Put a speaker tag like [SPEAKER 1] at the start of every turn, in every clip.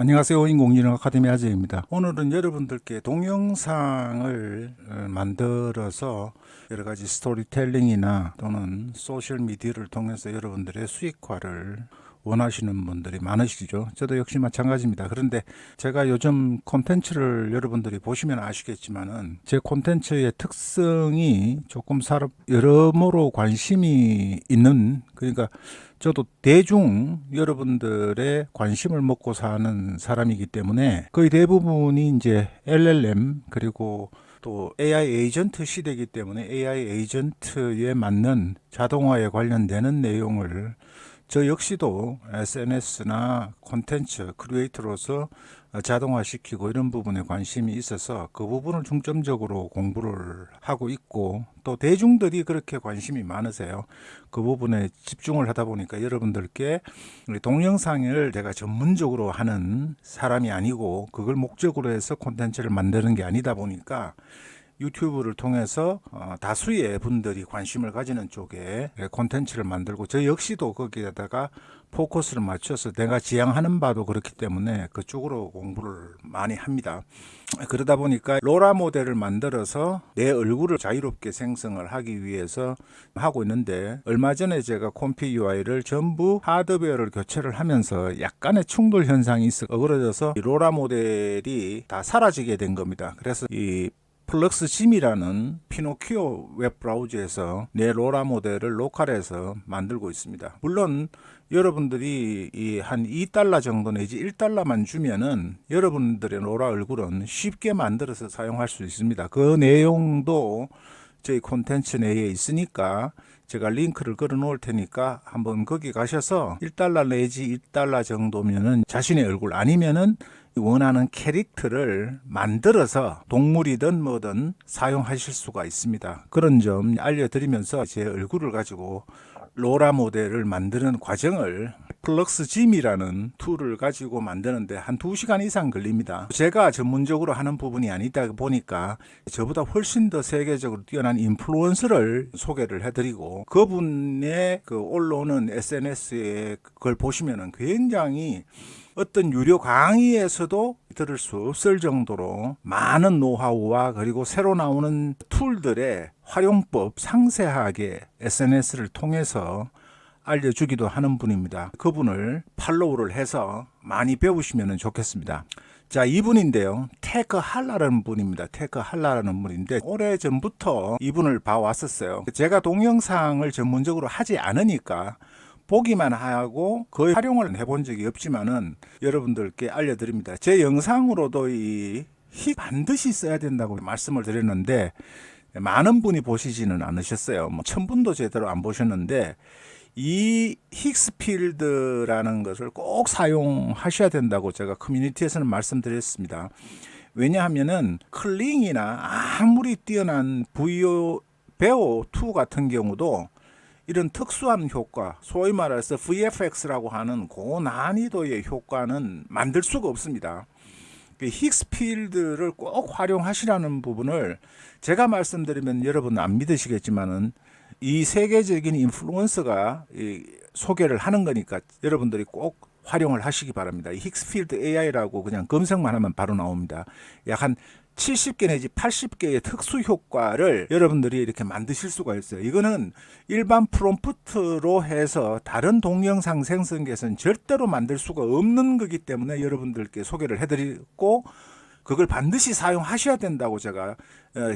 [SPEAKER 1] 안녕하세요. 인공지능 아카데미 아재입니다. 오늘은 여러분들께 동영상을 만들어서 여러 가지 스토리텔링이나 또는 소셜 미디어를 통해서 여러분들의 수익화를 원하시는 분들이 많으시죠. 저도 역시 마찬가지입니다. 그런데 제가 요즘 콘텐츠를 여러분들이 보시면 아시겠지만은 제 콘텐츠의 특성이 조금 여러모로 관심이 있는, 그러니까 저도 대중 여러분들의 관심을 먹고 사는 사람이기 때문에 거의 대부분이 이제 LLM 그리고 또 AI 에이전트 시대이기 때문에 AI 에이전트에 맞는 자동화에 관련되는 내용을 저 역시도 SNS나 콘텐츠 크리에이터로서 자동화시키고 이런 부분에 관심이 있어서 그 부분을 중점적으로 공부를 하고 있고, 또 대중들이 그렇게 관심이 많으세요. 그 부분에 집중을 하다 보니까 여러분들께 동영상을 제가 전문적으로 하는 사람이 아니고 그걸 목적으로 해서 콘텐츠를 만드는 게 아니다 보니까 유튜브를 통해서 다수의 분들이 관심을 가지는 쪽에 콘텐츠를 만들고, 저 역시도 거기에다가 포커스를 맞춰서 내가 지향하는 바도 그렇기 때문에 그쪽으로 공부를 많이 합니다. 그러다 보니까 로라 모델을 만들어서 내 얼굴을 자유롭게 생성을 하기 위해서 하고 있는데, 얼마 전에 제가 콤피 UI를 전부 하드웨어를 교체를 하면서 약간의 충돌 현상이 있어 어그러져서 이 로라 모델이 다 사라지게 된 겁니다. 그래서 이 플럭스 짐이라는 피노키오 웹 브라우저에서 내 로라 모델을 로컬에서 만들고 있습니다. 물론 여러분들이 한 $2 정도 내지 $1만 주면은 여러분들의 로라 얼굴은 쉽게 만들어서 사용할 수 있습니다. 그 내용도 저희 콘텐츠 내에 있으니까 제가 링크를 걸어 놓을 테니까 한번 거기 가셔서 $1 내지 $2 정도면은 자신의 얼굴 아니면은 원하는 캐릭터를 만들어서 동물이든 뭐든 사용하실 수가 있습니다. 그런 점 알려드리면서 제 얼굴을 가지고 로라 모델을 만드는 과정을 플럭스 짐이라는 툴을 가지고 만드는데 한 2시간 이상 걸립니다. 제가 전문적으로 하는 부분이 아니다 보니까 저보다 훨씬 더 세계적으로 뛰어난 인플루언서를 소개를 해드리고, 그분의 그 올라오는 SNS에 그걸 보시면은 굉장히 어떤 유료 강의에서도 들을 수 없을 정도로 많은 노하우와 그리고 새로 나오는 툴들의 활용법 상세하게 SNS를 통해서 알려주기도 하는 분입니다. 그분을 팔로우를 해서 많이 배우시면 좋겠습니다. 자, 이분인데요. 테크 할라라는 분입니다. 테크 할라라는 분인데 오래전부터 이분을 봐왔었어요. 제가 동영상을 전문적으로 하지 않으니까 보기만 하고 거의 활용을 해본 적이 없지만은 여러분들께 알려드립니다. 제 영상으로도 이 반드시 써야 된다고 말씀을 드렸는데 많은 분이 보시지는 않으셨어요. 1000분도 제대로 안 보셨는데 이 힉스필드라는 것을 꼭 사용하셔야 된다고 제가 커뮤니티에서는 말씀드렸습니다. 왜냐하면은 클링이나 아무리 뛰어난 베오2 같은 경우도 이런 특수한 효과, 소위 말해서 VFX라고 하는 고난이도의 효과는 만들 수가 없습니다. 힉스필드를 꼭 활용하시라는 부분을 제가 말씀드리면 여러분 안 믿으시겠지만은 이 세계적인 인플루언서가 소개를 하는 거니까 여러분들이 꼭 활용을 하시기 바랍니다. 이 힉스필드 AI라고 그냥 검색만 하면 바로 나옵니다. 약 한 70개 내지 80개의 특수 효과를 여러분들이 이렇게 만드실 수가 있어요. 이거는 일반 프롬프트로 해서 다른 동영상 생성기에서는 절대로 만들 수가 없는 거기 때문에 여러분들께 소개를 해드리고, 그걸 반드시 사용하셔야 된다고 제가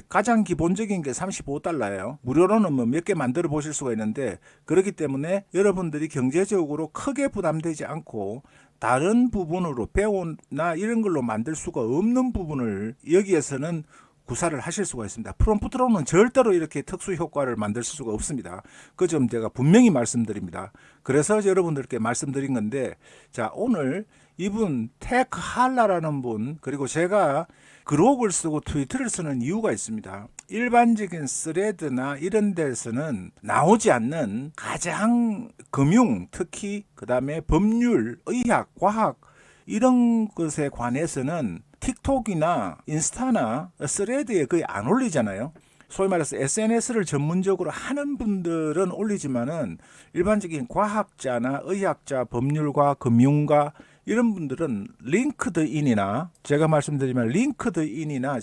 [SPEAKER 1] 가장 기본적인 게 $35예요. 무료로는 뭐 몇 개 만들어 보실 수가 있는데, 그렇기 때문에 여러분들이 경제적으로 크게 부담되지 않고 다른 부분으로 배우나 이런 걸로 만들 수가 없는 부분을 여기에서는 구사를 하실 수가 있습니다. 프롬프트로는 절대로 이렇게 특수 효과를 만들 수가 없습니다. 그 점 제가 분명히 말씀드립니다. 그래서 여러분들께 말씀드린 건데, 자, 오늘 이분 테크 할라라는 분, 그리고 제가 그록을 쓰고 트위터를 쓰는 이유가 있습니다. 일반적인 스레드나 이런 데서는 나오지 않는 가장 금융, 특히 그 다음에 법률, 의학, 과학 이런 것에 관해서는 틱톡이나 인스타나 스레드에 거의 안 올리잖아요. 소위 말해서 SNS를 전문적으로 하는 분들은 올리지만은 일반적인 과학자나 의학자, 법률가, 금융가 이런 분들은 링크드인이나 제가 말씀드리면 링크드인이나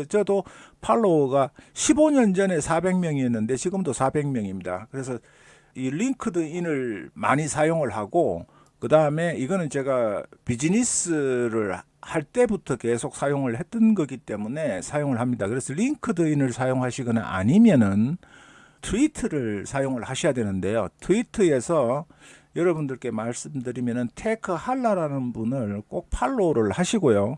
[SPEAKER 1] 저도 팔로워가 15년 전에 400명이었는데 지금도 400명입니다. 그래서 이 링크드인을 많이 사용을 하고 그 다음에 이거는 제가 비즈니스를 할 때부터 계속 사용을 했던 거기 때문에 사용을 합니다. 그래서 링크드인을 사용하시거나 아니면은 트위터를 사용을 하셔야 되는데요. 트위터에서 여러분들께 말씀드리면은 테크 할라라는 분을 꼭 팔로우를 하시고요.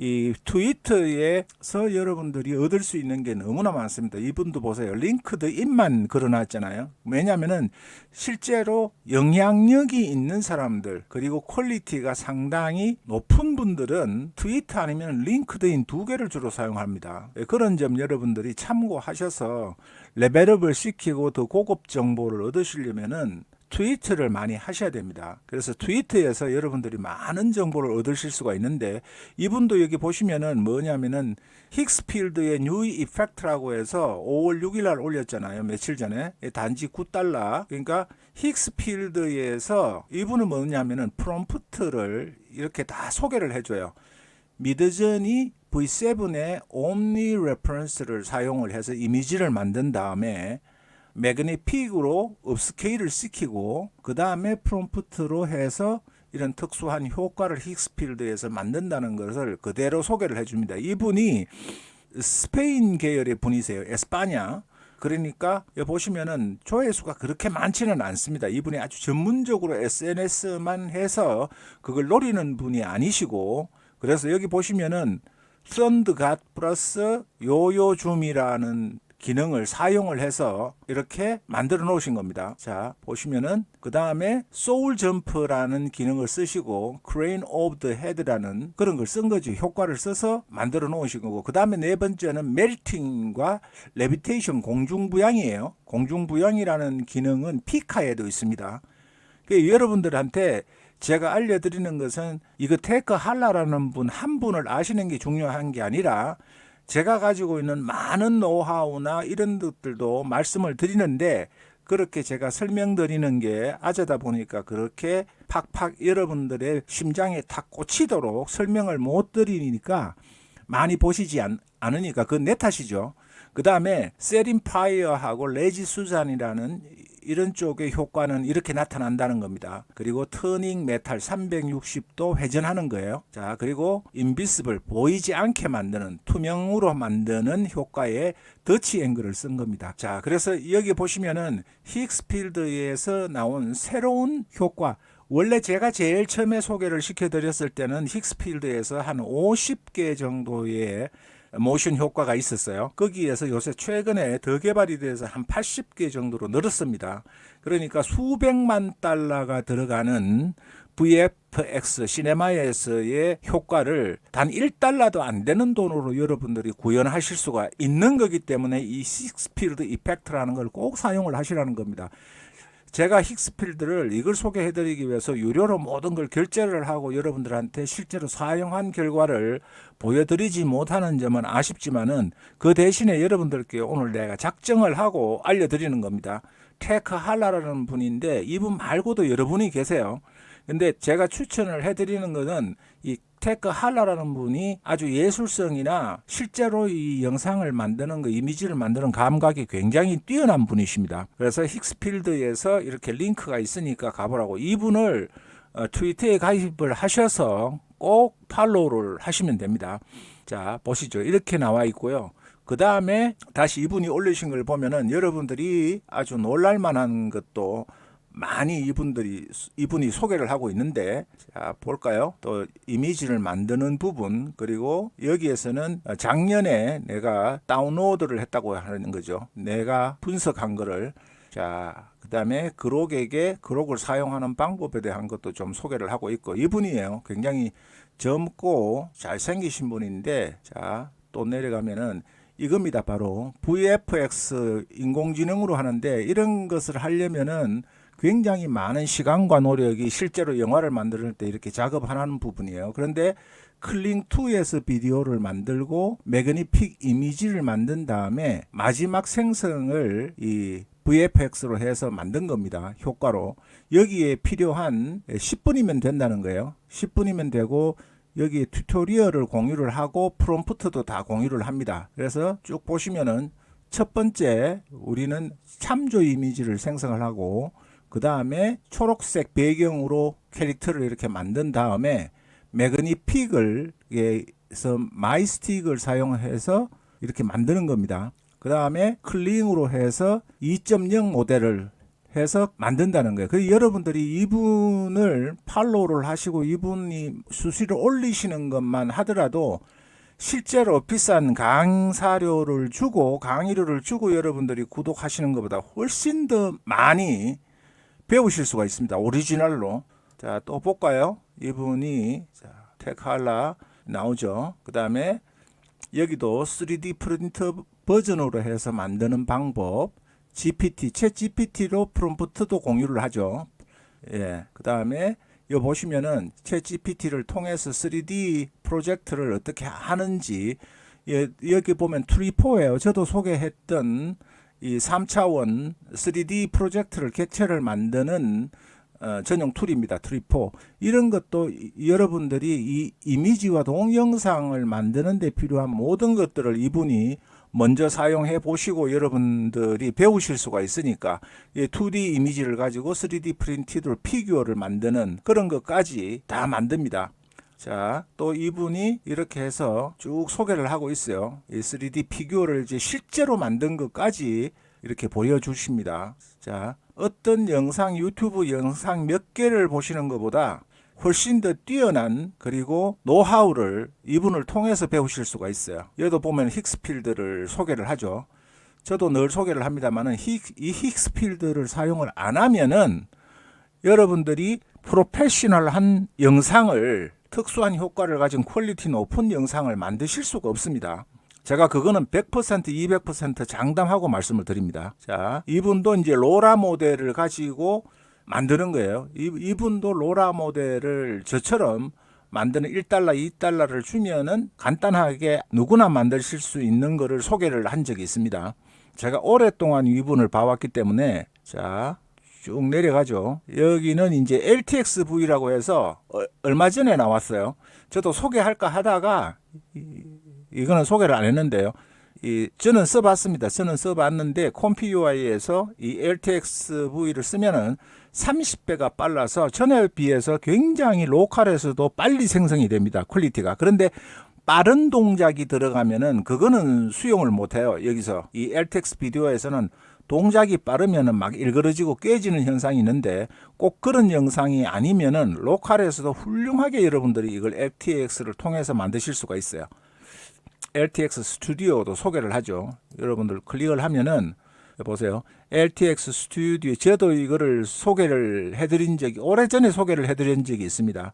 [SPEAKER 1] 이 트위터에서 여러분들이 얻을 수 있는 게 너무나 많습니다. 이분도 보세요. 링크드인만 걸어놨잖아요. 왜냐하면은 실제로 영향력이 있는 사람들 그리고 퀄리티가 상당히 높은 분들은 트위터 아니면 링크드인 두 개를 주로 사용합니다. 그런 점 여러분들이 참고하셔서 레벨업을 시키고 더 고급 정보를 얻으시려면은 트위터를 많이 하셔야 됩니다. 그래서 트위터에서 여러분들이 많은 정보를 얻으실 수가 있는데 이분도 여기 보시면은 뭐냐면은 힉스필드의 뉴 이펙트라고 해서 5월 6일 날 올렸잖아요. 며칠 전에 단지 $9. 그러니까 힉스필드에서 이분은 뭐냐면은 프롬프트를 이렇게 다 소개를 해줘요. 미드저니 V7의 옴니 레퍼런스를 사용을 해서 이미지를 만든 다음에 매그니픽으로 업스케일을 시키고 그 다음에 프롬프트로 해서 이런 특수한 효과를 힉스필드에서 만든다는 것을 그대로 소개를 해줍니다. 이분이 스페인 계열의 분이세요. 에스파냐. 그러니까 여기 보시면은 조회수가 그렇게 많지는 않습니다. 이분이 아주 전문적으로 SNS만 해서 그걸 노리는 분이 아니시고 그래서 여기 보시면은 썬드갓 플러스 요요줌이라는 기능을 사용을 해서 이렇게 만들어 놓으신 겁니다. 자, 보시면은 그 다음에 소울 점프라는 기능을 쓰시고 크레인 오브 더 헤드라는 그런 걸 쓴 거지. 효과를 써서 만들어 놓으신 거고 그 다음에 네 번째는 멜팅과 레비테이션 공중부양이에요. 공중부양이라는 기능은 피카에도 있습니다. 여러분들한테 제가 알려드리는 것은 이거 테크 할라라는 분 한 분을 아시는 게 중요한 게 아니라 제가 가지고 있는 많은 노하우나 이런 것들도 말씀을 드리는데 그렇게 제가 설명드리는 게 아재다 보니까 그렇게 팍팍 여러분들의 심장에 탁 꽂히도록 설명을 못 드리니까 많이 보시지 않으니까 그건 내 탓이죠. 그 다음에 세린 파이어하고 레지 수잔이라는 이런 쪽의 효과는 이렇게 나타난다는 겁니다. 그리고 터닝 메탈 360도 회전하는 거예요. 자, 그리고 인비시블 보이지 않게 만드는 투명으로 만드는 효과에 더치 앵글을 쓴 겁니다. 자, 그래서 여기 보시면은 힉스필드에서 나온 새로운 효과 원래 제가 제일 처음에 소개를 시켜드렸을 때는 힉스필드에서 한 50개 정도의 모션 효과가 있었어요. 거기에서 요새 최근에 더 개발이 돼서 한 80개 정도로 늘었습니다. 그러니까 수백만 달러가 들어가는 VFX 시네마에서의 효과를 단 1달러도 안 되는 돈으로 여러분들이 구현하실 수가 있는 거기 때문에 이 힉스필드 이펙트라는 걸 꼭 사용을 하시라는 겁니다. 제가 힉스필드를 이걸 소개해드리기 위해서 유료로 모든 걸 결제를 하고 여러분들한테 실제로 사용한 결과를 보여드리지 못하는 점은 아쉽지만은 그 대신에 여러분들께 오늘 내가 작정을 하고 알려드리는 겁니다. 테크 할라라는 분인데 이분 말고도 여러분이 계세요. 근데 제가 추천을 해드리는 것은 이 테크 할라라는 분이 아주 예술성이나 실제로 이 영상을 만드는 거, 이미지를 만드는 감각이 굉장히 뛰어난 분이십니다. 그래서 힉스필드에서 이렇게 링크가 있으니까 가보라고 이분을 트위터에 가입을 하셔서 꼭 팔로우를 하시면 됩니다. 자, 보시죠. 이렇게 나와 있고요. 그 다음에 다시 이분이 올리신 걸 보면은 여러분들이 아주 놀랄만한 것도 많이 이분이 소개를 하고 있는데 자 볼까요? 또 이미지를 만드는 부분 그리고 여기에서는 작년에 내가 다운로드를 했다고 하는 거죠. 내가 분석한 거를 자 그다음에 그록에게 그록을 사용하는 방법에 대한 것도 좀 소개를 하고 있고 이분이에요. 굉장히 젊고 잘생기신 분인데 자 또 내려가면은 이겁니다. 바로 VFX 인공지능으로 하는데 이런 것을 하려면은 굉장히 많은 시간과 노력이 실제로 영화를 만들 때 이렇게 작업하는 부분이에요. 그런데 클링2에서 비디오를 만들고 매그니픽 이미지를 만든 다음에 마지막 생성을 이 VFX로 해서 만든 겁니다. 효과로. 여기에 필요한 10분이면 된다는 거예요. 10분이면 되고 여기 튜토리얼을 공유를 하고 프롬프트도 다 공유를 합니다. 그래서 쭉 보시면은 첫 번째 우리는 참조 이미지를 생성을 하고 그 다음에 초록색 배경으로 캐릭터를 이렇게 만든 다음에 매그니픽을 해서 마이스틱을 사용해서 이렇게 만드는 겁니다. 그 다음에 클링으로 해서 2.0 모델을 해서 만든다는 거예요. 그래서 여러분들이 이분을 팔로우를 하시고 이분이 수시를 올리시는 것만 하더라도 실제로 비싼 강사료를 주고 강의료를 주고 여러분들이 구독하시는 것보다 훨씬 더 많이 배우실 수가 있습니다. 오리지널로. 자, 또 볼까요? 이분이 테크할라 나오죠. 그 다음에 여기도 3D 프린터 버전으로 해서 만드는 방법, GPT, 챗 GPT로 프롬프트도 공유를 하죠. 예, 그 다음에 여기 보시면은 챗 GPT를 통해서 3D 프로젝트를 어떻게 하는지, 예, 여기 보면 트리포예요. 저도 소개했던 이 3차원 3D 프로젝트를 객체를 만드는 전용 툴입니다. 트리포. 이런 것도 여러분들이 이 이미지와 동영상을 만드는 데 필요한 모든 것들을 이분이 먼저 사용해 보시고 여러분들이 배우실 수가 있으니까 2D 이미지를 가지고 3D 프린티드 피규어를 만드는 그런 것까지 다 만듭니다. 자, 또 이분이 이렇게 해서 쭉 소개를 하고 있어요. 이 3D 피규어를 이제 실제로 만든 것까지 이렇게 보여주십니다. 자, 어떤 영상, 유튜브 영상 몇 개를 보시는 것보다 훨씬 더 뛰어난 그리고 노하우를 이분을 통해서 배우실 수가 있어요. 여기도 보면 힉스필드를 소개를 하죠. 저도 늘 소개를 합니다만은 이 힉스필드를 사용을 안 하면은 여러분들이 프로페셔널한 영상을 특수한 효과를 가진 퀄리티 높은 영상을 만드실 수가 없습니다. 제가 그거는 100%, 200% 장담하고 말씀을 드립니다. 자, 이분도 이제 로라 모델을 가지고 만드는 거예요. 이분도 로라 모델을 저처럼 만드는 1달러, 2달러를 주면은 간단하게 누구나 만드실 수 있는 거를 소개를 한 적이 있습니다. 제가 오랫동안 이분을 봐왔기 때문에 자, 쭉 내려가죠. 여기는 이제 LTXV라고 해서 얼마 전에 나왔어요. 저도 소개할까 하다가 이거는 소개를 안 했는데요. 저는 써봤습니다. 저는 써봤는데 컴퓨UI에서 이 LTXV를 쓰면은 30배가 빨라서 전에 비해서 굉장히 로컬에서도 빨리 생성이 됩니다. 퀄리티가. 그런데 빠른 동작이 들어가면은 그거는 수용을 못해요. 여기서 이 LTX 비디오에서는 동작이 빠르면은 막 일그러지고 깨지는 현상이 있는데 꼭 그런 영상이 아니면은 로컬에서도 훌륭하게 여러분들이 이걸 LTX를 통해서 만드실 수가 있어요. LTX 스튜디오도 소개를 하죠. 여러분들 클릭을 하면은 보세요. LTX 스튜디오, 저도 이거를 소개를 해드린 적이, 오래전에 소개를 해드린 적이 있습니다.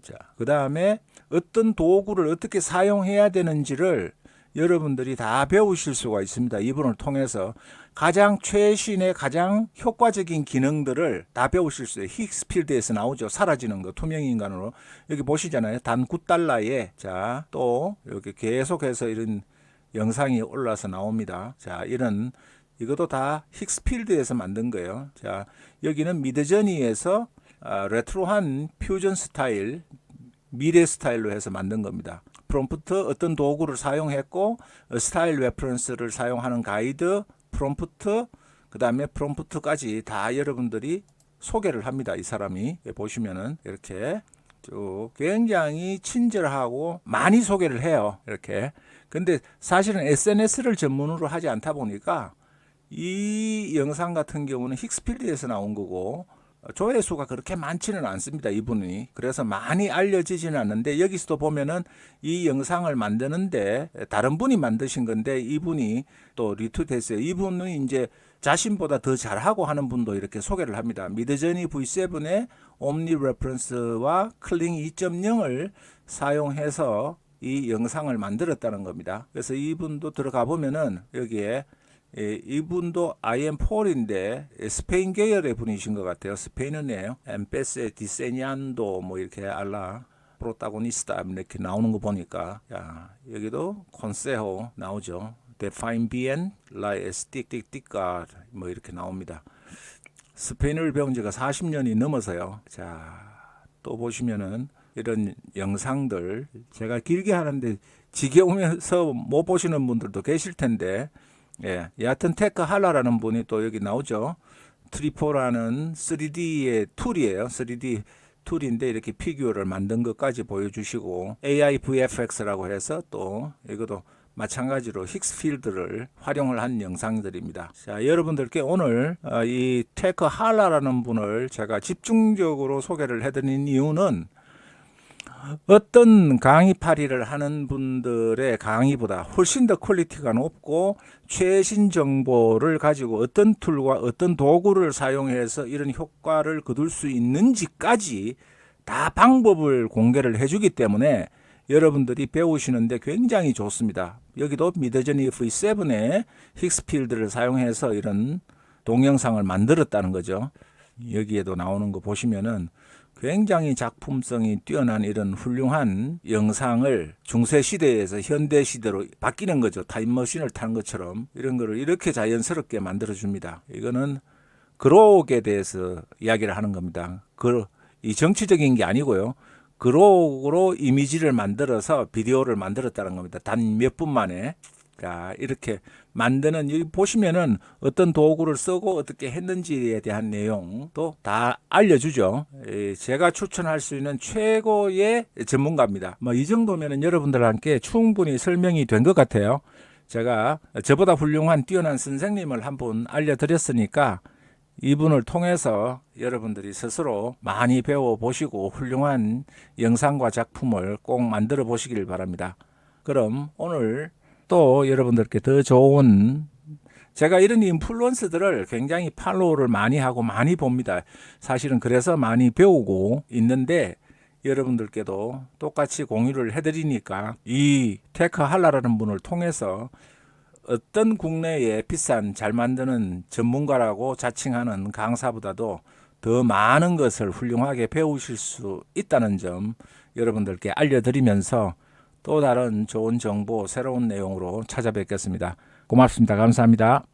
[SPEAKER 1] 자, 그 다음에 어떤 도구를 어떻게 사용해야 되는지를 여러분들이 다 배우실 수가 있습니다. 이분을 통해서 가장 최신의 가장 효과적인 기능들을 다 배우실 수 있어요. 힉스필드에서 나오죠. 사라지는 거 투명인간으로. 여기 보시잖아요. 단 9달러에 자, 또 이렇게 계속해서 이런 영상이 올라서 나옵니다. 자, 이것도 다 힉스필드에서 만든 거예요. 자, 여기는 미드저니에서 레트로한 퓨전 스타일, 미래 스타일로 해서 만든 겁니다. 프롬프트 어떤 도구를 사용했고 스타일 레퍼런스를 사용하는 가이드, 프롬프트, 그 다음에 프롬프트까지 다 여러분들이 소개를 합니다. 이 사람이 보시면은 이렇게 쭉 굉장히 친절하고 많이 소개를 해요. 이렇게. 근데 사실은 SNS를 전문으로 하지 않다 보니까 이 영상 같은 경우는 힉스필드에서 나온 거고 조회수가 그렇게 많지는 않습니다. 이분이. 그래서 많이 알려지지는 않는데 여기서도 보면은 이 영상을 만드는데 다른 분이 만드신 건데 이분이 또 리투됐어요. 이분은 이제 자신보다 더 잘하고 하는 분도 이렇게 소개를 합니다. 미드저니 V7의 옴니 레퍼런스와 클링 2.0을 사용해서 이 영상을 만들었다는 겁니다. 그래서 이분도 들어가 보면은 여기에 이분도 IM4인데 스페인 계열의 분이신 것 같아요. 스페인어네요. 엠페세 디세니안도 뭐 이렇게 알라 프로타고니스타 이렇게 나오는 거 보니까 야, 여기도 콘세호 나오죠. define bien la estética 뭐 이렇게 나옵니다. 스페인어를 배운 지가 40년이 넘어서요. 자, 또 보시면은 이런 영상들 제가 길게 하는데 지겨우면서 못 보시는 분들도 계실 텐데, 예, 여하튼 테크 할라라는 분이 또 여기 나오죠. 트리포라는 3D의 툴이에요. 3D 툴인데 이렇게 피규어를 만든 것까지 보여주시고, AI VFX라고 해서 또 이것도 마찬가지로 힉스 필드를 활용을 한 영상들입니다. 자, 여러분들께 오늘 이 테크 할라라는 분을 제가 집중적으로 소개를 해드린 이유는, 어떤 강의 파리를 하는 분들의 강의보다 훨씬 더 퀄리티가 높고 최신 정보를 가지고 어떤 툴과 어떤 도구를 사용해서 이런 효과를 거둘 수 있는지까지 다 방법을 공개를 해주기 때문에 여러분들이 배우시는데 굉장히 좋습니다. 여기도 미드저니 V7의 힉스 필드를 사용해서 이런 동영상을 만들었다는 거죠. 여기에도 나오는 거 보시면은 굉장히 작품성이 뛰어난 이런 훌륭한 영상을 중세 시대에서 현대 시대로 바뀌는 거죠. 타임머신을 타는 것처럼 이런 거를 이렇게 자연스럽게 만들어 줍니다. 이거는 그록에 대해서 이야기를 하는 겁니다. 이 정치적인 게 아니고요. 그록으로 이미지를 만들어서 비디오를 만들었다는 겁니다. 단 몇 분 만에. 자, 이렇게 만드는, 여기 보시면은 어떤 도구를 쓰고 어떻게 했는지에 대한 내용도 다 알려주죠. 제가 추천할 수 있는 최고의 전문가입니다. 뭐 이 정도면은 여러분들한테 충분히 설명이 된 것 같아요. 제가 저보다 훌륭한 뛰어난 선생님을 한 분 알려드렸으니까 이분을 통해서 여러분들이 스스로 많이 배워보시고 훌륭한 영상과 작품을 꼭 만들어 보시길 바랍니다. 그럼 오늘 또 여러분들께 더 좋은, 제가 이런 인플루언서들을 굉장히 팔로우를 많이 하고 많이 봅니다. 사실은 그래서 많이 배우고 있는데 여러분들께도 똑같이 공유를 해드리니까 이 테크 할라라는 분을 통해서 어떤 국내에 비싼 잘 만드는 전문가라고 자칭하는 강사보다도 더 많은 것을 훌륭하게 배우실 수 있다는 점 여러분들께 알려드리면서 또 다른 좋은 정보, 새로운 내용으로 찾아뵙겠습니다. 고맙습니다. 감사합니다.